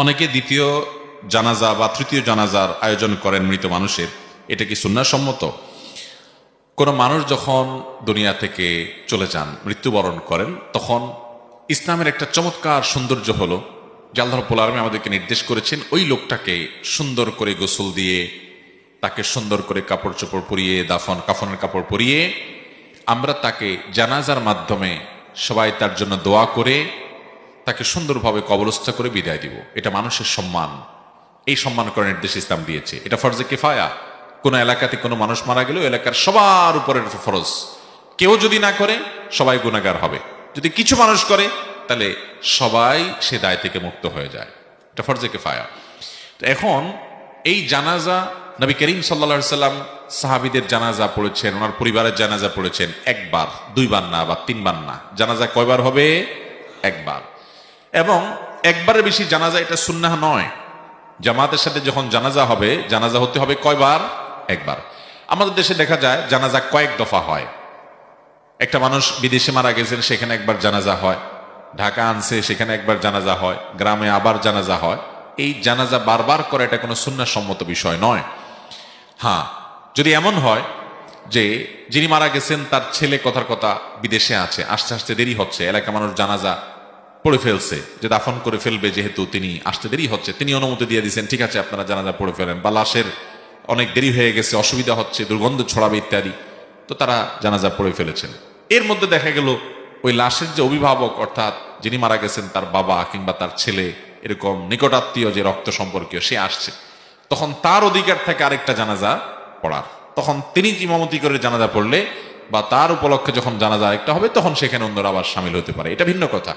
অনেকে দ্বিতীয় জানাজা বা তৃতীয় জানাজার আয়োজন করেন মৃত মানুষের, এটা কি সুন্নাহ সম্মত? কোনো মানুষ যখন দুনিয়া থেকে চলে যান, মৃত্যুবরণ করেন, তখন ইসলামের একটা চমৎকার সৌন্দর্য হলো যে আল্লাহ রাব্বুল আলামিন আমাদেরকে নির্দেশ করেছেন ওই লোকটাকে সুন্দর করে গোসল দিয়ে, তাকে সুন্দর করে কাপড় চোপড় পরিয়ে, কাফনের কাপড় পরিয়ে আমরা তাকে জানাজার মাধ্যমে সবাই তার জন্য দোয়া করে তাকে সুন্দরভাবে কবরস্থ করে বিদায় দিব। এটা মানুষের সম্মান, এই সম্মান করার নির্দেশ ইসলাম দিয়েছে। এটা ফরজে কিফায়া। কোনো এলাকাতে কোনো মানুষ মারা গেলেও এলাকার সবার উপরে ফরজ। কেউ যদি না করে সবাই গুনাহগার হবে। যদি কিছু মানুষ করে তাহলে সবাই সে দায় থেকে মুক্ত হয়ে যায়। এটা ফরজে কিফায়া। তো এখন এই জানাজা নবী করিম সাল্লাল্লাহু আলাইহি সাল্লাম সাহাবীদের জানাজা পড়েছেন, ওনার পরিবারের জানাজা পড়েছেন একবার, দুইবার না বা তিনবার না। জানাজা কয়বার হবে? একবার। এবং একবারের বেশি জানাজা এটা সুন্নাহ নয়। জামাতের সাথে যখন জানাজা হবে, জানাজা হতে হবে কয়বার? একবার। আমাদের দেশে দেখা যায় জানাজা কয়েক দফা হয়। একটা মানুষ বিদেশে মারা গেছেন, সেখানে একবার জানাজা হয়। ঢাকা আনছে, সেখানে একবার জানাজা হয়। গ্রামে আবার জানাজা হয়। এই জানাজা বারবার করা এটা কোনো সুন্নাহ সম্মত বিষয় নয়। হ্যাঁ, যদি এমন হয় যে যিনি মারা গেছেন তার ছেলে কথার কথা বিদেশে আছে, আসতে আসতে দেরি হচ্ছে, এলাকা মানুষ জানাজা পড়ে ফেলছে, যে দাফন করে ফেলবে, যেহেতু তিনি আসতে দেরি হচ্ছে, তিনি অনুমতি দিয়ে দিয়েছেন ঠিক আছে আপনারা জানাজা পড়ে ফেলেন, বা লাশের অনেক দেরি হয়ে গেছে, অসুবিধা হচ্ছে, দুর্গন্ধ ছড়াবে ইত্যাদি, তো তারা জানাজা পড়ে ফেলেছেন। এর মধ্যে দেখা গেল ওই লাশের যে অভিভাবক, অর্থাৎ যিনি মারা গেছেন তার বাবা কিংবা তার ছেলে, এরকম নিকটাত্মীয় যে রক্ত সম্পর্কীয়, সে আসছে, তখন তার অধিকার থাকে আরেকটা জানাজা পড়ার। তখন তিনি ইমামতি করে জানাজা পড়লে বা তার উপলক্ষে যখন জানাজা আরেকটা হবে, তখন সেখানে অন্যরা আবার সামিল হতে পারে, এটা ভিন্ন কথা।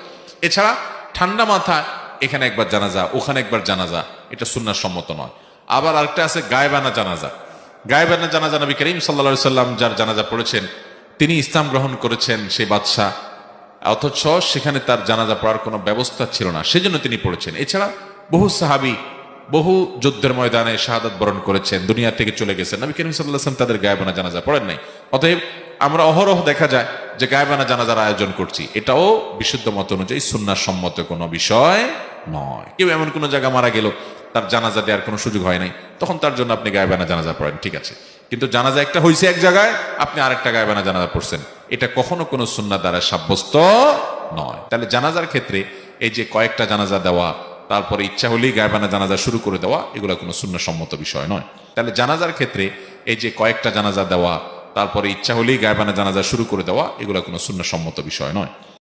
এছাড়া ঠান্ডা মাথা এখানে একবার জানাজা, ওখানে একবার জানাজা, এটা সুন্নাহ সম্মত নয়। আবার আরেকটা আছে গায়েবানা জানাজা। গায়েবানা জানাজা নবী করিম সাল্লাল্লাহু আলাইহি সাল্লাম যার জানাজা পড়েছেন, তিনি ইসলাম গ্রহণ করেছেন, সেই বাদশাহ, অথচ সেখানে তার জানাজা পড়ার কোনো ব্যবস্থা ছিল না, সেজন্য তিনি পড়েছেন। এছাড়া বহু সাহাবী বহু যুদ্ধের ময়দানে শাহাদাত বরণ করেছেন, দুনিয়া থেকে চলে গেছেন, নবী করিম সাল্লাল্লাহু আলাইহি ওয়াসাল্লাম তাদের গায়েবানা জানাজা পড়েন নাই। অতএব আমরা অহরহ দেখা যায় যে গায়েবানা জানাজার আয়োজন করছি, এটাও বিশুদ্ধ মত অনুযায়ী সুন্নাহ সম্মত কোনো বিষয় নয়। কেউ এমন কোনো জায়গা মারা গেল, তার জানাজা দেওয়ার কোনো সুযোগ হয় নাই, তখন তার জন্য আপনি গায়েবানা জানাজা পড়েন, ঠিক আছে। কিন্তু জানাজা একটা হয়েছে এক জায়গায়, আপনি আরেকটা গায়েবানা জানাজা পড়ছেন, এটা কখনো কোনো সুন্নাহ দ্বারা সাব্যস্ত নয়। তাহলে জানাজার ক্ষেত্রে এই যে কয়েকটা জানাজা দেওয়া, তারপরে ইচ্ছা হলেই গায়েবানা জানাজা শুরু করে দেওয়া, এগুলো কোনো সুন্নাহ সম্মত বিষয় নয়। তাহলে জানাজার ক্ষেত্রে এই যে কয়েকটা জানাজা দেওয়া, তারপরে ইচ্ছা হলেই গায়েবানা জানাজা শুরু করে দেওয়া, এগুলো কোনো সুন্নাহ সম্মত বিষয় নয়।